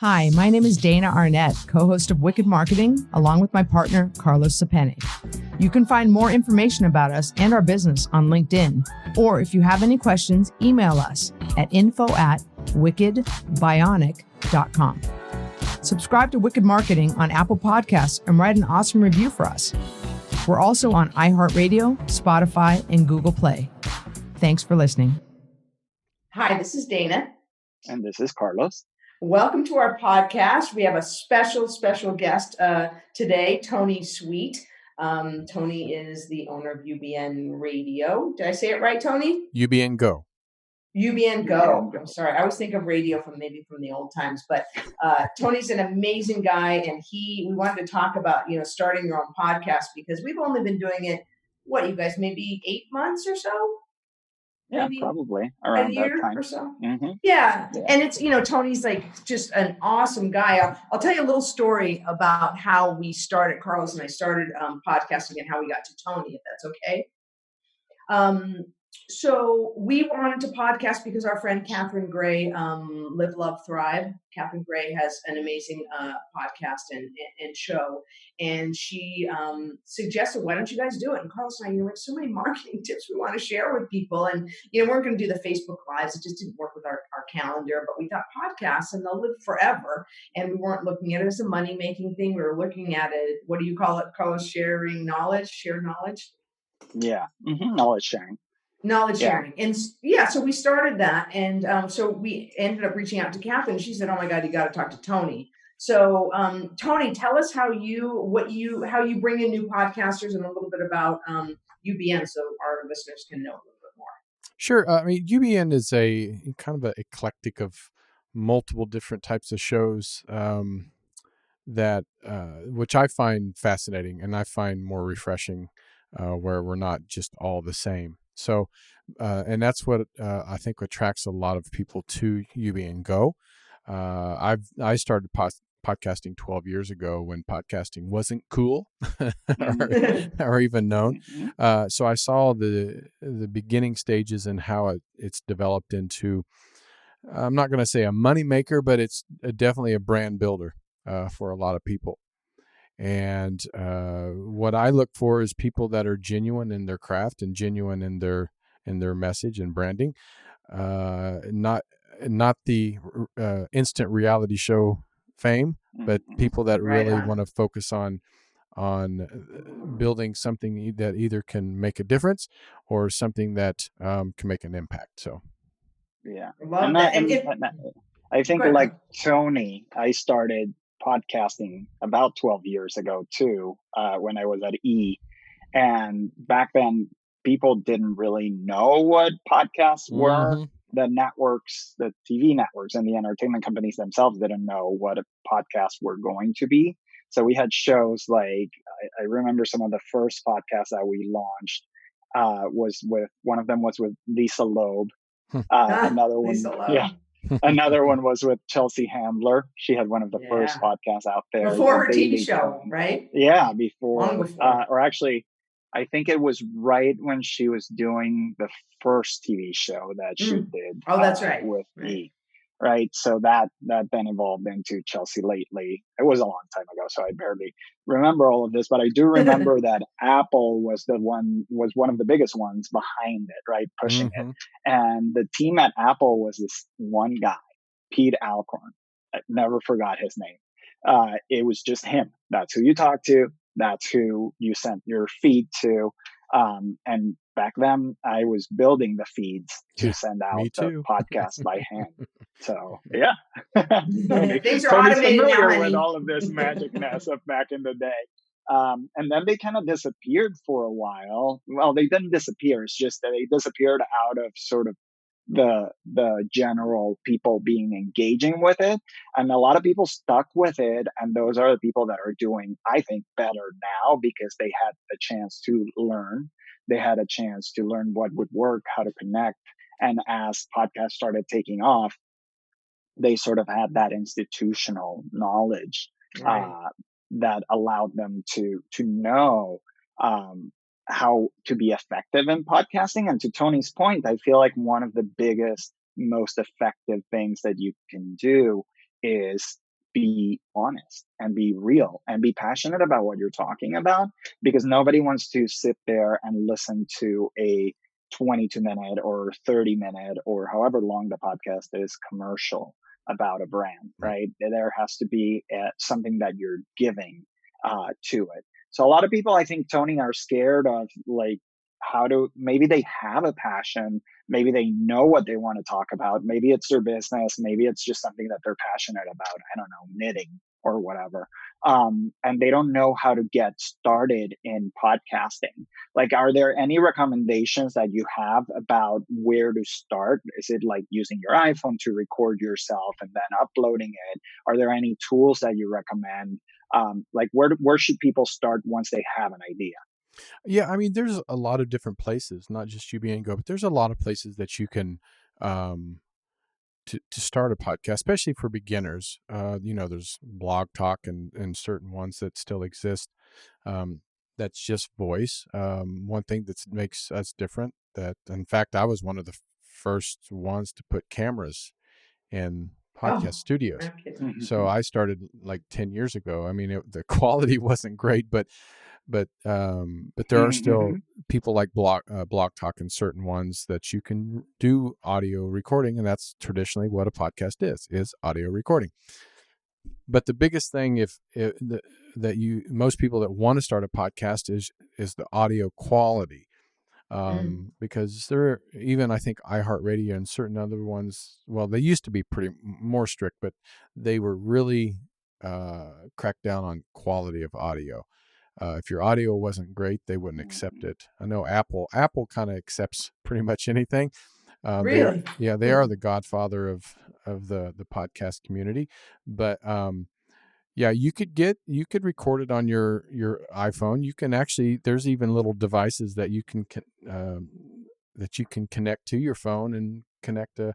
Hi, my name is Dana Arnett, co-host of Wicked Marketing, along with my partner, Carlos Sapene. You can find more information about us and our business on LinkedIn, or if you have any questions, email us at info@wickedbionic.com. Subscribe to Wicked Marketing on Apple Podcasts and write an awesome review for us. We're also on iHeartRadio, Spotify, and Google Play. Thanks for listening. Hi, this is Dana. And this is Carlos. Welcome to our podcast. We have a special guest today, Tony Sweet. Tony is the owner of UBN Radio. Did I say it right, Tony? UBN Go. UBN Go. I'm sorry. I always think of radio from the old times, but Tony's an amazing guy, and we wanted to talk about starting your own podcast because we've only been doing it. What, you guys? Maybe 8 months or so. Yeah, probably around a year that time or so. Mm-hmm. Yeah, and it's Tony's like just an awesome guy. I'll tell you a little story about how we started. Carlos and I started podcasting and how we got to Tony, if that's okay. So we wanted to podcast because our friend Catherine Gray, Live, Love, Thrive. Catherine Gray has an amazing podcast and show, and she suggested, "Why don't you guys do it?" And Carlos and I, we have so many marketing tips we want to share with people, and we weren't going to do the Facebook Lives; it just didn't work with our calendar. But we thought podcasts, and they'll live forever, and we weren't looking at it as a money making thing. We were looking at it. What do you call it, Carlos? Shared knowledge. Yeah, knowledge sharing. And so we started that, and so we ended up reaching out to Catherine. She said, "Oh my God, you got to talk to Tony." So Tony, tell us how you bring in new podcasters and a little bit about UBN, so our listeners can know a little bit more. Sure. UBN is a kind of an eclectic of multiple different types of shows that which I find fascinating and I find more refreshing, where we're not just all the same. So, and that's what I think attracts a lot of people to UBN Go. I started podcasting 12 years ago when podcasting wasn't cool or even known. So I saw the beginning stages and how it's developed into, I'm not going to say a money maker, but it's definitely a brand builder for a lot of people. And what I look for is people that are genuine in their craft and genuine in their message and branding, not the instant reality show fame, but people that really want to focus on building something that either can make a difference or something that can make an impact. So, yeah, I think like Tony, I started podcasting about 12 years ago too, when I was at E, and back then people didn't really know what podcasts were. The networks, the TV networks and the entertainment companies themselves didn't know what a podcast were going to be. So we had shows like, I remember some of the first podcasts that we launched was with Lisa Loeb. Another one, another one was with Chelsea Handler. She had one of the first podcasts out there. Before her TV show, right? Yeah, before. Or actually, I think it was right when she was doing the first TV show that she did. Oh, that's right. With me. Right. So that then evolved into Chelsea Lately. It was a long time ago, so I barely remember all of this, but I do remember that Apple was one of the biggest ones behind it, right? Pushing it. And the team at Apple was this one guy, Pete Alcorn. I never forgot his name. It was just him. That's who you talk to. That's who you sent your feed to. And back then I was building the feeds to send out the podcast by hand. So yeah. Things are automated now, honey. With all of this magicness of back in the day. And then they kind of disappeared for a while. Well, they didn't disappear. It's just that they disappeared out of sort of the general people being engaging with it, and a lot of people stuck with it, and those are the people that are doing, I think, better now because they had a chance to learn. They had a chance to learn what would work, how to connect, and as podcasts started taking off, they sort of had that institutional knowledge that allowed them to know how to be effective in podcasting. And to Tony's point, I feel like one of the biggest, most effective things that you can do is be honest and be real and be passionate about what you're talking about, because nobody wants to sit there and listen to a 22-minute or 30-minute or however long the podcast is commercial about a brand, right? There has to be something that you're giving to it. So a lot of people, I think, Tony, are scared of like maybe they have a passion, maybe they know what they want to talk about, maybe it's their business, maybe it's just something that they're passionate about, I don't know, knitting or whatever, and they don't know how to get started in podcasting. Like, are there any recommendations that you have about where to start? Is it like using your iPhone to record yourself and then uploading it? Are there any tools that you recommend? Like, where should people start once they have an idea? Yeah, I mean, there's a lot of different places, not just UBA and Go, but there's a lot of places that you can um, to start a podcast, especially for beginners. There's Blog Talk and certain ones that still exist. That's just voice. One thing that makes us different, that in fact, I was one of the first ones to put cameras in podcast studios. Okay. So I started like 10 years ago. I mean, the quality wasn't great, but there are still people like Blog Talk and certain ones that you can do audio recording, and that's traditionally what a podcast is audio recording. But the biggest thing, most people that want to start a podcast is the audio quality. Because even I think iHeartRadio and certain other ones, well, they used to be pretty more strict, but they were really cracked down on quality of audio. If your audio wasn't great, they wouldn't accept it. I know Apple kind of accepts pretty much anything. Really? They are the godfather of the podcast community. But you could record it on your iPhone. You can actually, there's even little devices that you can connect to your phone and connect a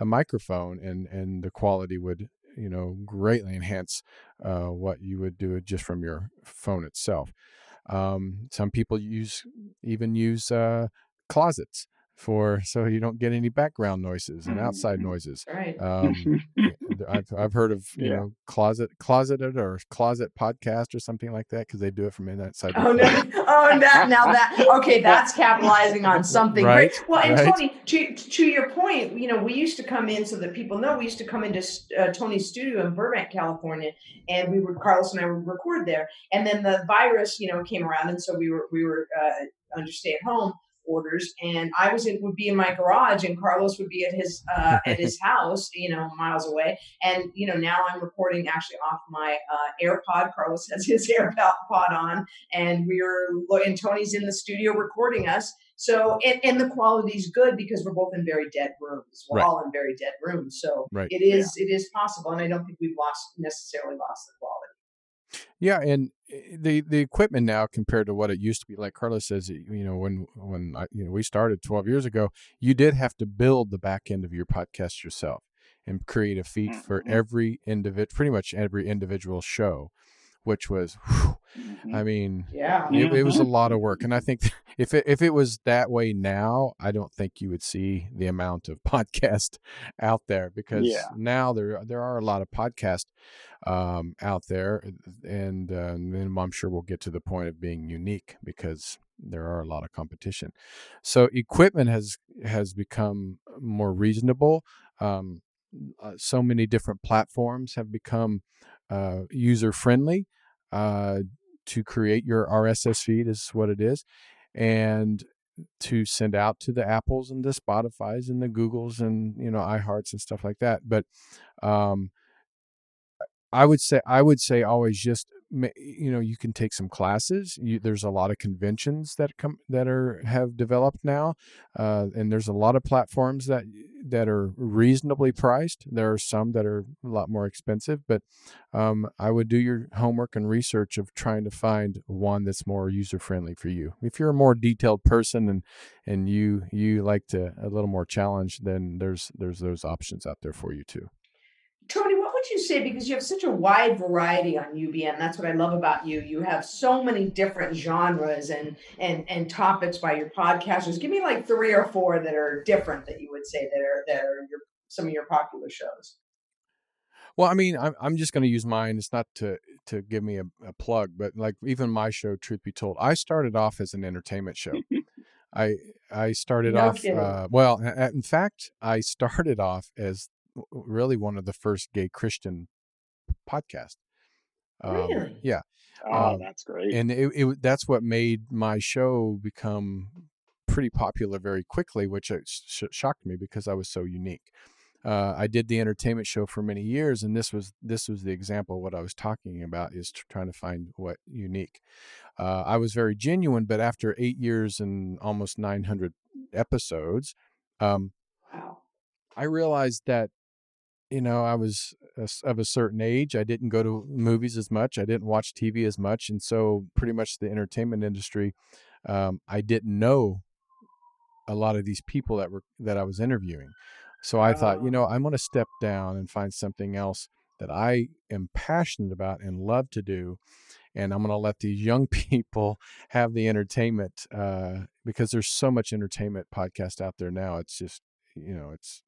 microphone, and the quality would greatly enhance what you would do just from your phone itself. Some people use closets so you don't get any background noises and outside noises. Right. I've heard of closeted or closet podcast or something like that, because they do it from inside. Oh no! Okay, that's capitalizing on something right, great. Well, and right. Tony, to your point, we used to come in, so that people know, we used to come into Tony's studio in Burbank, California, and Carlos and I would record there. And then the virus, came around, and so we were under stay-at-home orders, and I would be in my garage, and Carlos would be at his house, miles away. And now I'm recording actually off my AirPod. Carlos has his AirPod on, and Tony's in the studio recording us. So, and the quality's good because we're both in very dead rooms. We're all in very dead rooms. So it is possible, and I don't think we've necessarily lost the quality. Yeah, and the equipment now compared to what it used to be, like Carlos says, when we started 12 years ago, you did have to build the back end of your podcast yourself and create a feed for pretty much every individual show, which was, I mean, it was a lot of work. And I think if it was that way now, I don't think you would see the amount of podcast out there, because now there are a lot of podcasts out there, and I'm sure we'll get to the point of being unique, because there are a lot of competition. So equipment has become more reasonable. So many different platforms have become user friendly to create your RSS feed, is what it is, and to send out to the Apples and the Spotifys and the Googles and iHearts and stuff like that. But I would say always just, you can take some classes. There's a lot of conventions that have developed now, and there's a lot of platforms that are reasonably priced. There are some that are a lot more expensive, but I would do your homework and research of trying to find one that's more user friendly for you. If you're a more detailed person and you like a little more challenge, then there's those options out there for you too. Tony, what would you say, because you have such a wide variety on UBN? That's what I love about you. You have so many different genres and topics by your podcasters. Give me like 3 or 4 that are different that you would say that are some of your popular shows. Well, I mean, I'm just going to use mine. It's not to give me a plug, but like even my show, Truth Be Told, I started off as an entertainment show. I started No off kidding. well. In fact, I started off as really one of the first gay Christian podcasts. Really? Yeah, Oh, that's great. and that's what made my show become pretty popular very quickly, which shocked me because I was so unique. I did the entertainment show for many years, and this was the example of what I was talking about, is trying to find what unique. I was very genuine, but after 8 years and almost 900 episodes, Wow. I realized that I was of a certain age. I didn't go to movies as much. I didn't watch TV as much, and so pretty much the entertainment industry, I didn't know a lot of these people that I was interviewing. So I thought, Oh, I'm going to step down and find something else that I am passionate about and love to do, and I'm going to let these young people have the entertainment, because there's so much entertainment podcast out there now. It's just, it's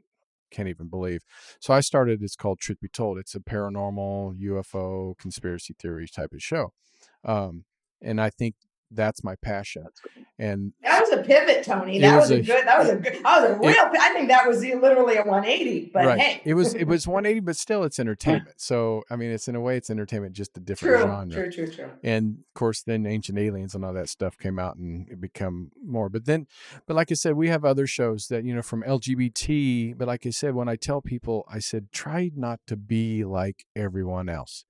can't even believe. So I started. It's called Truth Be Told. It's a paranormal, UFO, conspiracy theories type of show, and I think that's my passion. That's great. And that was a pivot, Tony. it That was was a good. That was a good. That was a real. I think that was literally a 180. But right. hey, It was 180, but still it's entertainment. So I mean, it's in a way it's entertainment, just a different true, genre. true. And of course, then Ancient Aliens and all that stuff came out, and it become more. But like I said, we have other shows that from LGBT. But like I said, when I tell people, I said try not to be like everyone else.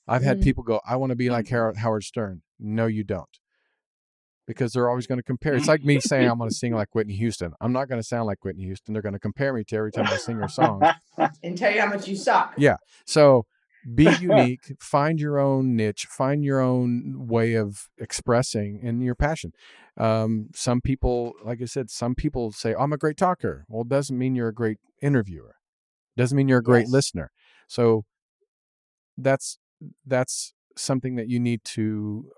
I've had people go, I want to be like Howard Stern. No, you don't. Because they're always going to compare. It's like me saying I'm going to sing like Whitney Houston. I'm not going to sound like Whitney Houston. They're going to compare me to every time I sing her songs. And tell you how much you suck. Yeah. So be unique, find your own niche, find your own way of expressing and your passion. Some people, like I said, some people say, I'm a great talker. Well, it doesn't mean you're a great interviewer. Doesn't mean you're a great listener. So that's something that you need to,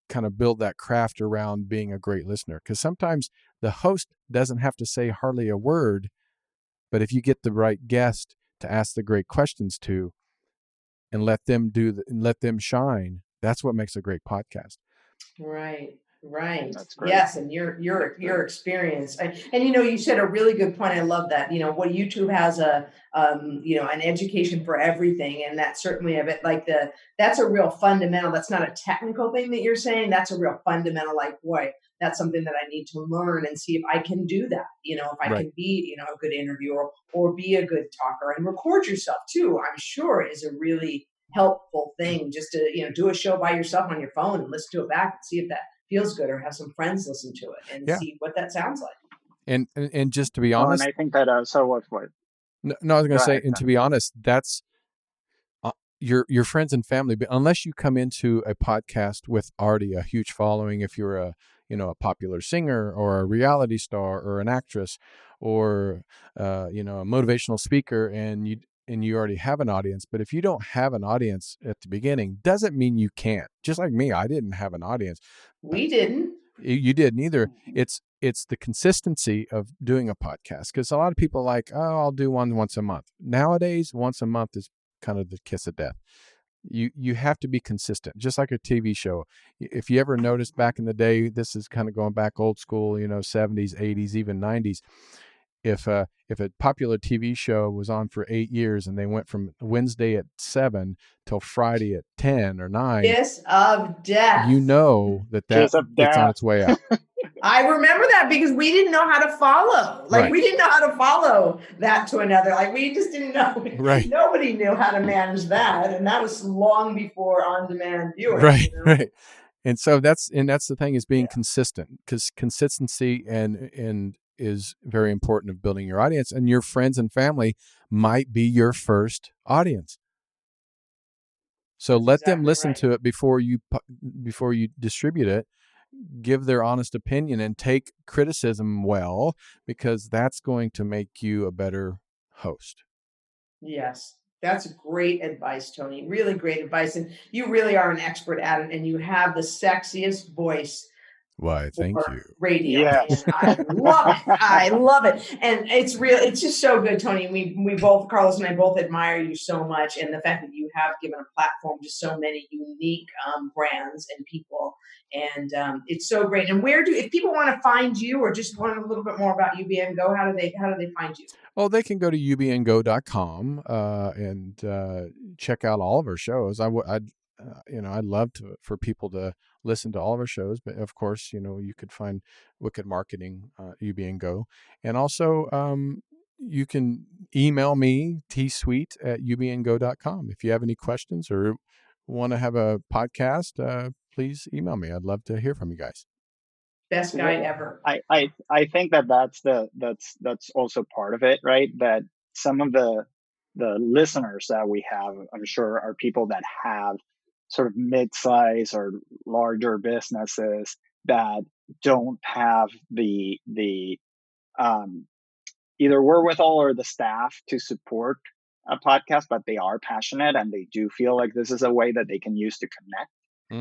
kind of build that craft around being a great listener. Because sometimes the host doesn't have to say hardly a word, but if you get the right guest to ask the great questions to, and let them let them shine, that's what makes a great podcast. Right. That's great. Yes, and your experience, and you said a really good point. I love that. What YouTube has an education for everything, and that's certainly of it. Like that's a real fundamental. That's not a technical thing that you're saying. That's a real fundamental. Like, boy, that's something that I need to learn and see if I can do that. If I Right. can be a good interviewer or be a good talker, and record yourself too. I'm sure is a really helpful thing, just to do a show by yourself on your phone and listen to it back and see if that feels good, or have some friends listen to it and Yeah. see what that sounds like. And just to be Well, and honest, I think that so what? no, I was going to Go say, ahead, and to be honest, that's your friends and family. But unless you come into a podcast with already a huge following, if you're a popular singer or a reality star or an actress or a motivational speaker, and you already have an audience. But if you don't have an audience at the beginning, doesn't mean you can't. Just like me, I didn't have an audience. We didn't. You didn't either. It's the consistency of doing a podcast, because a lot of people like, oh, I'll do one once a month. Nowadays, once a month is kind of the kiss of death. You have to be consistent, just like a TV show. If you ever noticed back in the day, this is kind of going back old school, 70s, 80s, even 90s. If a popular TV show was on for 8 years and they went from Wednesday at 7 till Friday at 10 or 9, Kiss of death. Kiss of it's on death. its way out. I remember that because we didn't know how to follow. Like, Right. we didn't know how to follow that to another. Like, we just didn't know. Right. Nobody knew how to manage that, and that was long before on-demand viewing. Right. Right. And so that's the thing, is being consistent, because consistency and is very important of building your audience, and your friends and family might be your first audience. So let them listen to it before you distribute it. Give their honest opinion and take criticism well, because that's going to make you a better host. Yes. That's great advice, Tony. Really great advice. And you really are an expert at it, and you have the sexiest voice Why, thank for you. radio. Yes. And I love it. I love it. And it's real. It's just so good, Tony. We both, Carlos and I both admire you so much. And the fact that you have given a platform to so many unique brands and people. And it's so great. And if people want to find you or just want a little bit more about UBN Go, how do they find you? Well, they can go to ubngo.com and check out all of our shows. I'd love for people to listen to all of our shows, but of course, you could find Wicked Marketing, UBN Go. And also, you can email me, tsweet@ubngo.com. If you have any questions or want to have a podcast, please email me. I'd love to hear from you guys. Best guy ever. I think that's also part of it, right? That some of the listeners that we have, I'm sure, are people that have sort of mid-size or larger businesses that don't have the either wherewithal or the staff to support a podcast, but they are passionate and they do feel like this is a way that they can use to connect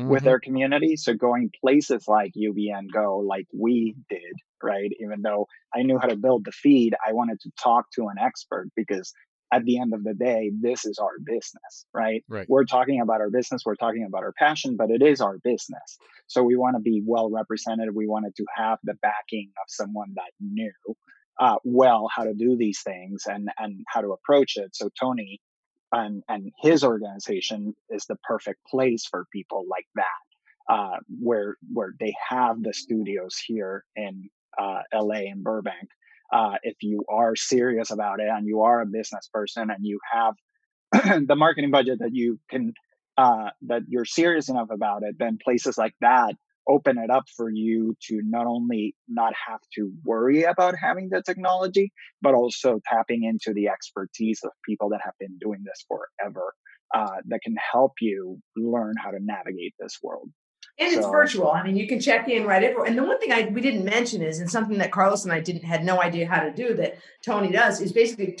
with their community. So going places like UBN Go, like we did, right? Even though I knew how to build the feed, I wanted to talk to an expert because at the end of the day, this is our business, right? We're talking about our business, we're talking about our passion, but it is our business. So we want to be well represented. We wanted to have the backing of someone that knew well how to do these things and how to approach it. So Tony and his organization is the perfect place for people like that, where they have the studios here in LA and Burbank. If you are serious about it and you are a business person and you have the marketing budget that you can, that you're serious enough about it, then places like that open it up for you to not only not have to worry about having the technology, but also tapping into the expertise of people that have been doing this forever, that can help you learn how to navigate this world. And it's virtual. I mean, you can check in right everywhere. And the one thing we didn't mention is, and something that Carlos and I had no idea how to do that Tony does, is basically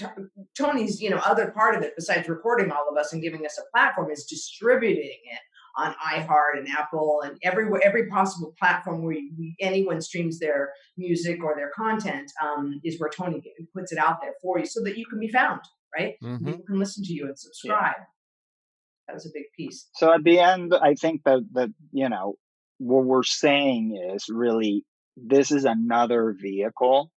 Tony's, other part of it, besides recording all of us and giving us a platform, is distributing it on iHeart and Apple and every possible platform where anyone streams their music or their content, is where Tony puts it out there for you so that you can be found, right? People can listen to you and subscribe. Yeah. That was a big piece. So at the end, I think that what we're saying is really, this is another vehicle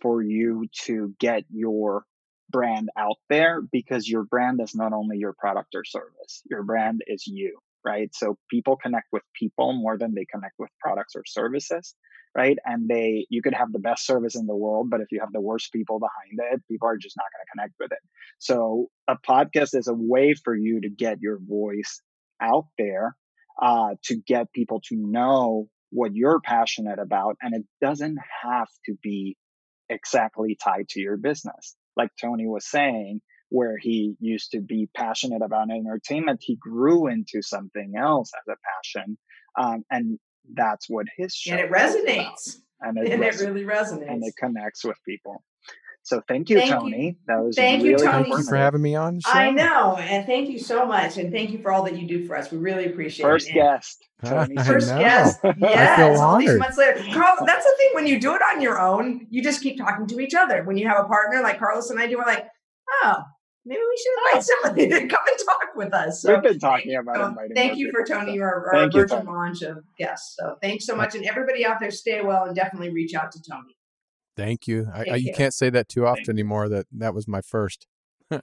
for you to get your brand out there, because your brand is not only your product or service. Your brand is you, right? So people connect with people more than they connect with products or services, right? And you could have the best service in the world, but if you have the worst people behind it, people are just not going to connect with it. So a podcast is a way for you to get your voice out there, to get people to know what you're passionate about. And it doesn't have to be exactly tied to your business. Like Tony was saying, where he used to be passionate about entertainment, he grew into something else as a passion. And that's what his show is. And it resonates. And it really resonates. And it connects with people. So thank you, Tony. That was thank really you, Tony. Thank you for having me on the show. I know. And thank you so much. And thank you for all that you do for us. We really appreciate First it. Guest. Tony. First guest. Yes. I feel all these honored. months later. Carl, that's the thing. When you do it on your own, you just keep talking to each other. When you have a partner like Carlos and I do, we're like, oh, maybe we should invite somebody to come and talk with us. So we've been talking about inviting. Thank you for Tony, our virgin launch of guests. So thanks so much. And everybody out there, stay well and definitely reach out to Tony. Thank you. You can't say that too often anymore. That was my first. All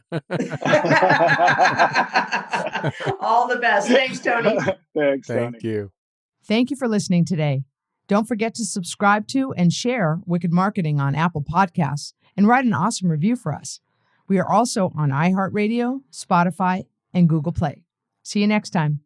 the best. Thanks, Tony. Thanks, Thank Tony. you. Thank you for listening today. Don't forget to subscribe to and share Wicked Marketing on Apple Podcasts and write an awesome review for us. We are also on iHeartRadio, Spotify, and Google Play. See you next time.